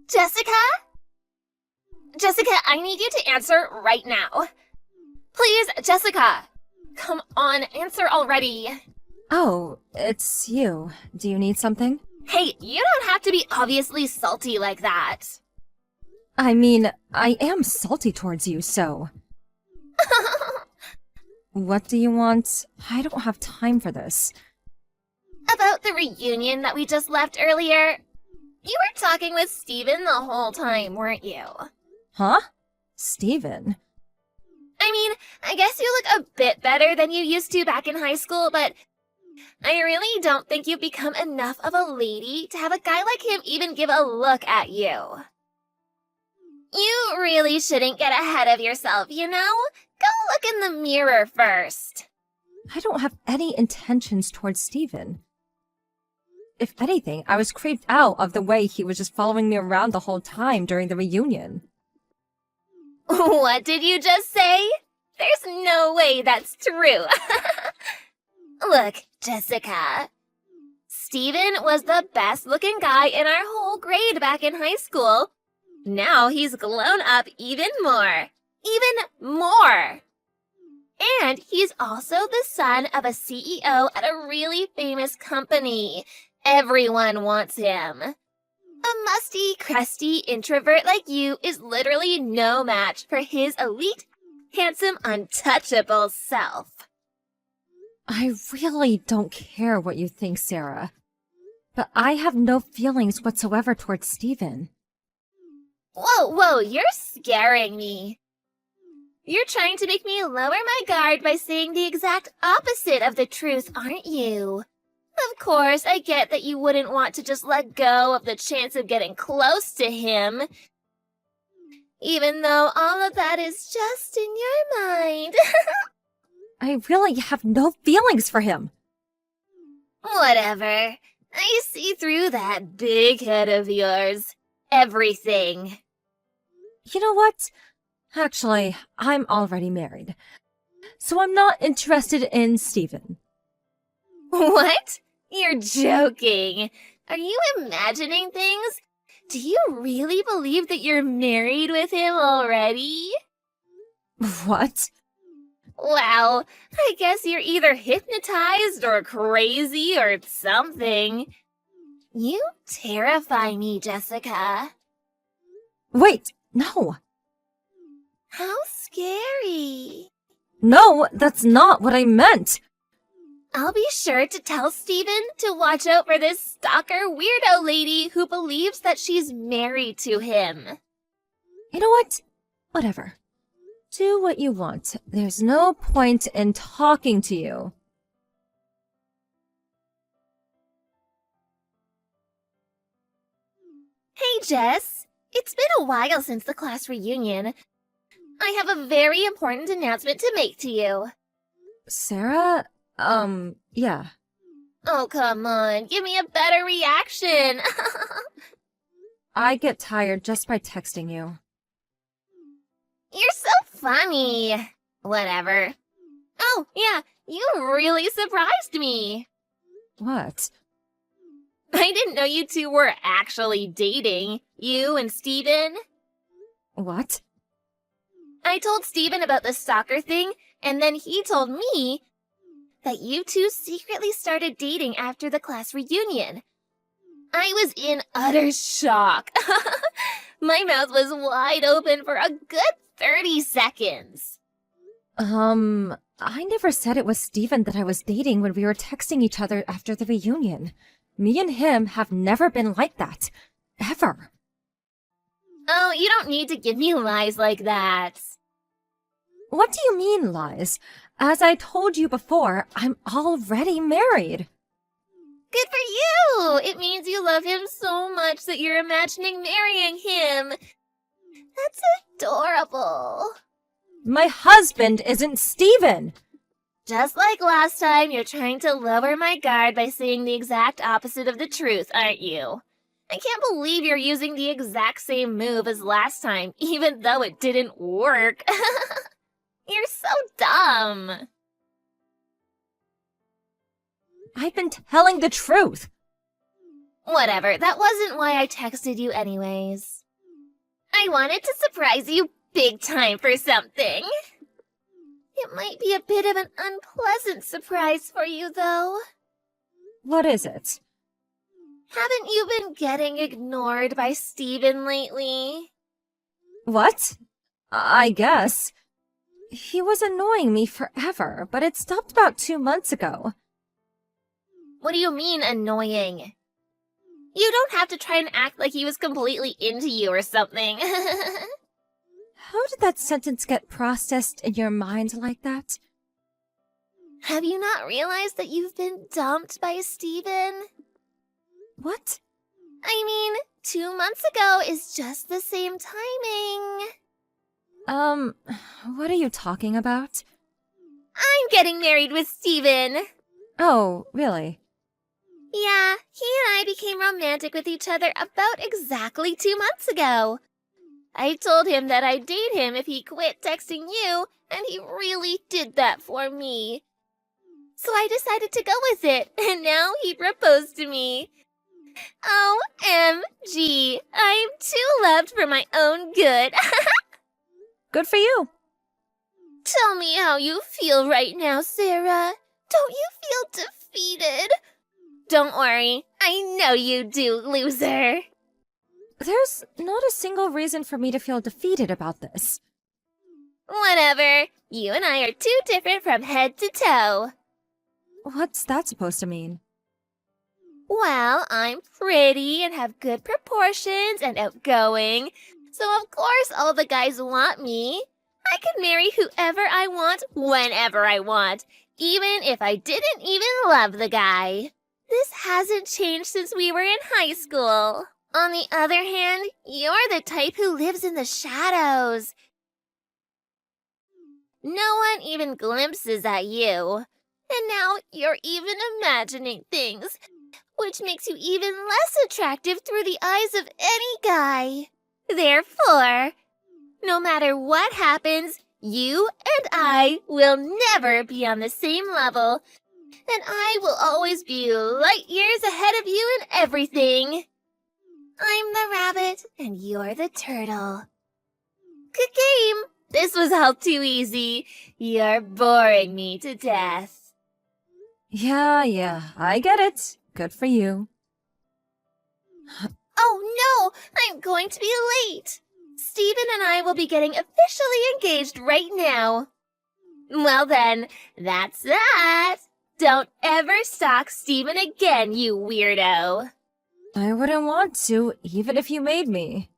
Jessica? Jessica, I need you to answer right now. Please, Jessica. Come on, answer already. Oh, it's you. Do you need something? Hey, you don't have to be obviously salty like that. I mean, I am salty towards you, so... What do you want? I don't have time for this. About the reunion that we just left earlier. You were talking with Steven the whole time, weren't you? Huh? Steven? I mean, I guess you look a bit better than you used to back in high school, but I really don't think you've become enough of a lady to have a guy like him even give a look at you. You really shouldn't get ahead of yourself, you know? Go look in the mirror first. I don't have any intentions towards Steven. If anything, I was creeped out of the way he was just following me around the whole time during the reunion. What did you just say? There's no way that's true. Look, Jessica. Steven was the best looking guy in our whole grade back in high school. Now he's grown up even more. Even more. And he's also the son of a CEO at a really famous company. Everyone wants him. A musty, crusty introvert like you is literally no match for his elite, handsome, untouchable self. I really don't care what you think, Sarah. But I have no feelings whatsoever towards Steven. Whoa, you're scaring me. You're trying to make me lower my guard by saying the exact opposite of the truth, aren't you? Of course, I get that you wouldn't want to just let go of the chance of getting close to him. Even though all of that is just in your mind. I really have no feelings for him. Whatever. I see through that big head of yours. Everything. You know what? Actually, I'm already married. So I'm not interested in Steven. What? You're joking. Are you imagining things? Do you really believe that you're married with him already? What? Well, I guess you're either hypnotized or crazy or something. You terrify me, Jessica. Wait, no. How scary. No, that's not what I meant. I'll be sure to tell Steven to watch out for this stalker weirdo lady who believes that she's married to him. You know what? Whatever. Do what you want. There's no point in talking to you. Hey, Jess. It's been a while since the class reunion. I have a very important announcement to make to you. Sarah? Yeah. Oh, come on. Give me a better reaction. I get tired just by texting you. You're so funny. Whatever. Oh, yeah. You really surprised me. What? I didn't know you two were actually dating. You and Steven. What? I told Steven about the stalker thing, and then he told me that you two secretly started dating after the class reunion. I was in utter shock. My mouth was wide open for a good 30 seconds. I never said it was Steven that I was dating when we were texting each other after the reunion. Me and him have never been like that. Ever. Oh, you don't need to give me lies like that. What do you mean, lies? As I told you before, I'm already married. Good for you! It means you love him so much that you're imagining marrying him. That's adorable. My husband isn't Steven! Just like last time, you're trying to lower my guard by saying the exact opposite of the truth, aren't you? I can't believe you're using the exact same move as last time, even though it didn't work. You're so dumb. I've been telling the truth. Whatever, that wasn't why I texted you anyways. I wanted to surprise you big time for something. It might be a bit of an unpleasant surprise for you, though. What is it? Haven't you been getting ignored by Steven lately? What? I guess. He was annoying me forever, but it stopped about 2 months ago. What do you mean, annoying? You don't have to try and act like he was completely into you or something. How did that sentence get processed in your mind like that? Have you not realized that you've been dumped by Steven? What? I mean, 2 months ago is just the same timing. What are you talking about? I'm getting married with Steven. Oh, really? Yeah, he and I became romantic with each other about exactly 2 months ago. I told him that I'd date him if he quit texting you, and he really did that for me. So I decided to go with it, and now he proposed to me. OMG, I'm too loved for my own good. Good for you. Tell me how you feel right now, Sarah. Don't you feel defeated? Don't worry, I know you do, loser. There's not a single reason for me to feel defeated about this. Whatever, you and I are too different from head to toe. What's that supposed to mean? Well, I'm pretty and have good proportions and outgoing, so of course all the guys want me. I can marry whoever I want, whenever I want, even if I didn't even love the guy. This hasn't changed since we were in high school. On the other hand, you're the type who lives in the shadows. No one even glimpses at you. And now you're even imagining things, which makes you even less attractive through the eyes of any guy. Therefore, no matter what happens, you and I will never be on the same level, and I will always be light years ahead of you in everything. I'm the rabbit, and you're the turtle. Good game. This was all too easy. You're boring me to death. Yeah, I get it. Good for you. Oh no, I'm going to be late. Steven and I will be getting officially engaged right now. Well then, that's that. Don't ever stalk Steven again, you weirdo. I wouldn't want to, even if you made me.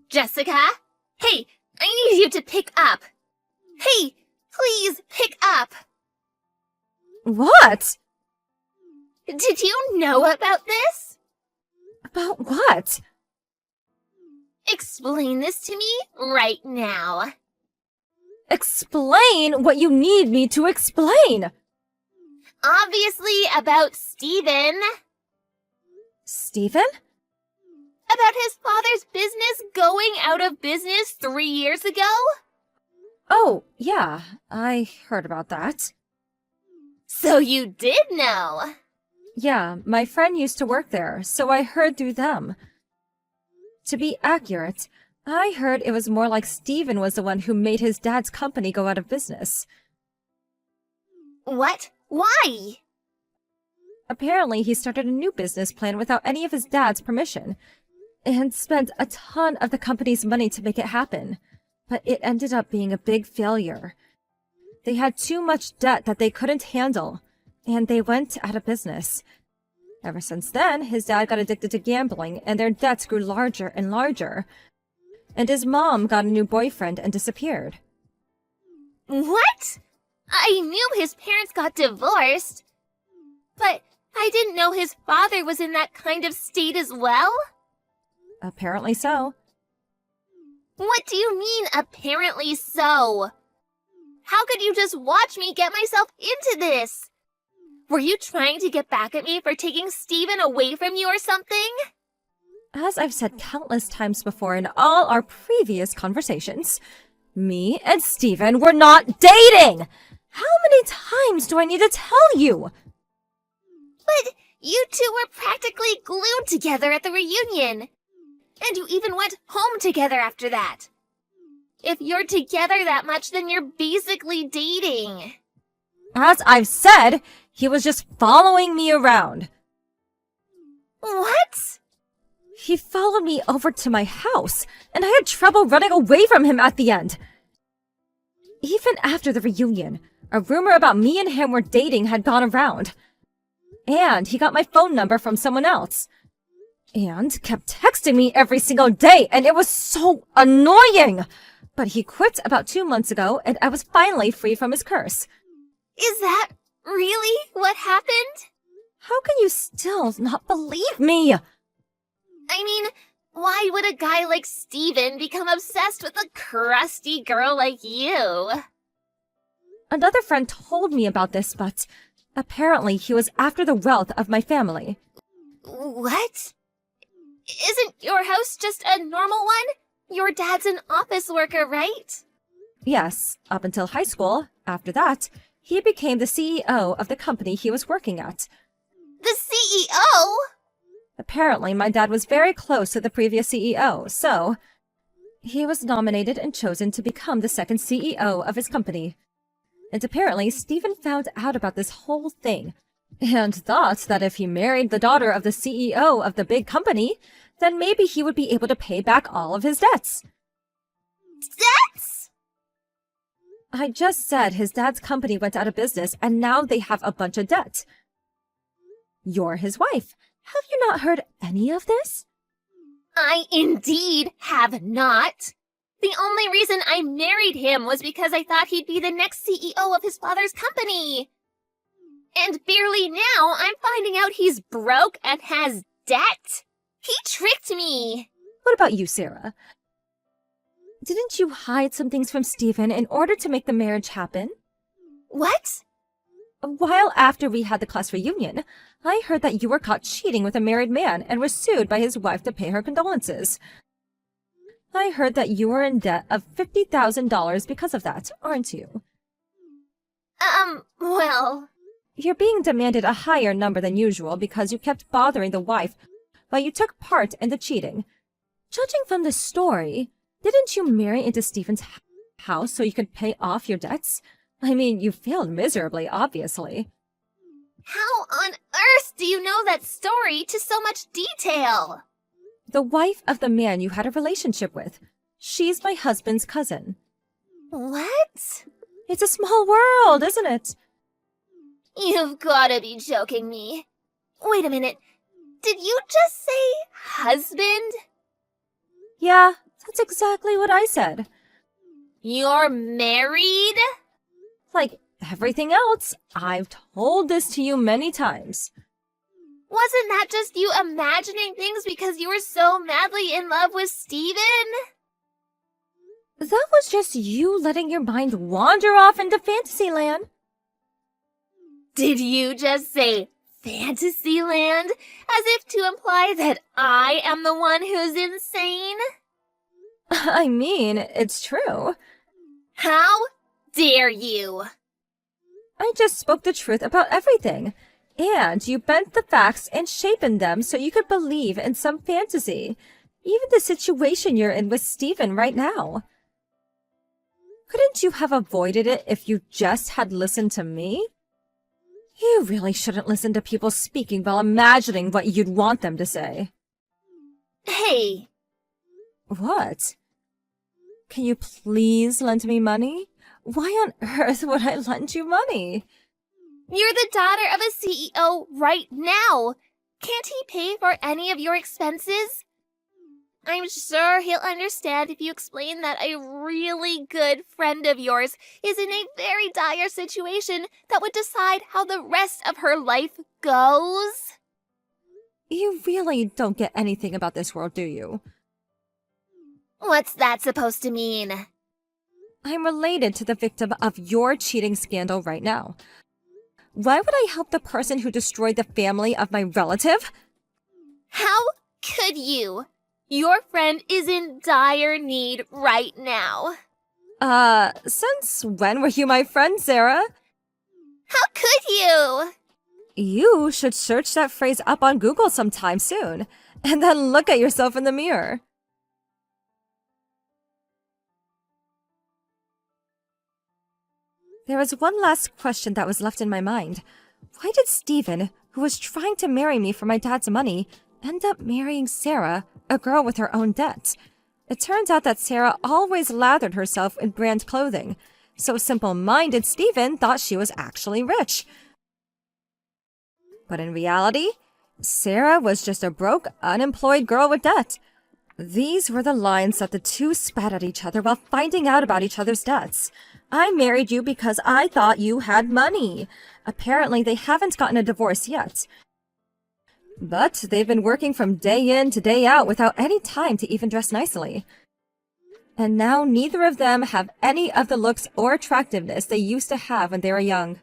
Jessica? Hey, I need you to pick up. Hey, please pick up. What? Did you know about this? About what? Explain this to me right now. Explain what you need me to explain! Obviously about Steven. Steven? About his father's business going out of business 3 years ago? Oh, yeah, I heard about that. So you did know. Yeah, my friend used to work there, so I heard through them. To be accurate, I heard it was more like Steven was the one who made his dad's company go out of business. What? Why? Apparently, he started a new business plan without any of his dad's permission, and spent a ton of the company's money to make it happen. But it ended up being a big failure. They had too much debt that they couldn't handle, and they went out of business. Ever since then, his dad got addicted to gambling, and their debts grew larger and larger. And his mom got a new boyfriend and disappeared. What? I knew his parents got divorced, but I didn't know his father was in that kind of state as well. Apparently so. What do you mean, apparently so? How could you just watch me get myself into this? Were you trying to get back at me for taking Steven away from you or something? As I've said countless times before in all our previous conversations, me and Steven were not dating! How many times do I need to tell you? But You two were practically glued together at the reunion. And you even went home together after that. If you're together that much, then you're basically dating. As I've said, he was just following me around. What? He followed me over to my house, and I had trouble running away from him at the end. Even after the reunion, a rumor about me and him were dating had gone around. And he got my phone number from someone else. And kept texting me every single day, and it was so annoying! But he quit about 2 months ago, and I was finally free from his curse. Is that really what happened? How can you still not believe me? I mean, why would a guy like Steven become obsessed with a crusty girl like you? Another friend told me about this, but apparently he was after the wealth of my family. What? Isn't your house just a normal one? Your dad's an office worker, right? Yes, up until high school. After that, he became the CEO of the company he was working at. The CEO? Apparently, my dad was very close to the previous CEO, so he was nominated and chosen to become the second CEO of his company. And apparently, Stephen found out about this whole thing and thought that if he married the daughter of the CEO of the big company, then maybe he would be able to pay back all of his debts. Debts? I just said his dad's company went out of business and now they have a bunch of debt. You're his wife. Have you not heard any of this? I indeed have not. The only reason I married him was because I thought he'd be the next CEO of his father's company. And barely now, I'm finding out he's broke and has debt. He tricked me. What about you, Sarah? Didn't you hide some things from Stephen in order to make the marriage happen? What? A while after we had the class reunion, I heard that you were caught cheating with a married man and were sued by his wife to pay her condolences. I heard that you were in debt of $50,000 because of that, aren't you? Well... You're being demanded a higher number than usual because you kept bothering the wife while you took part in the cheating. Judging from the story, didn't you marry into Stephen's house so you could pay off your debts? I mean, you failed miserably, obviously. How on earth do you know that story to so much detail? The wife of the man you had a relationship with. She's my husband's cousin. What? It's a small world, isn't it? You've gotta be joking me. Wait a minute. Did you just say husband? Yeah, that's exactly what I said. You're married? Like everything else, I've told this to you many times. Wasn't that just you imagining things because you were so madly in love with Steven? That was just you letting your mind wander off into Fantasyland. Did you just say Fantasyland? As if to imply that I am the one who's insane? I mean, it's true. How dare you? I just spoke the truth about everything. And you bent the facts and shaped them so you could believe in some fantasy. Even the situation you're in with Stephen right now. Couldn't you have avoided it if you just had listened to me? You really shouldn't listen to people speaking while imagining what you'd want them to say. Hey. What? Can you please lend me money? Why on earth would I lend you money? You're the daughter of a CEO right now. Can't he pay for any of your expenses? I'm sure he'll understand if you explain that a really good friend of yours is in a very dire situation that would decide how the rest of her life goes. You really don't get anything about this world, do you? What's that supposed to mean? I'm related to the victim of your cheating scandal right now. Why would I help the person who destroyed the family of my relative? How could you? Your friend is in dire need right now. Since when were you my friend, Sarah? How could you? You should search that phrase up on Google sometime soon, and then look at yourself in the mirror. There was one last question that was left in my mind. Why did Stephen, who was trying to marry me for my dad's money, end up marrying Sarah, a girl with her own debt? It turns out that Sarah always lathered herself in brand clothing, so simple-minded Stephen thought she was actually rich. But in reality, Sarah was just a broke, unemployed girl with debt. These were the lines that the two spat at each other while finding out about each other's debts. I married you because I thought you had money. Apparently, they haven't gotten a divorce yet. But they've been working from day in to day out without any time to even dress nicely. And now neither of them have any of the looks or attractiveness they used to have when they were young.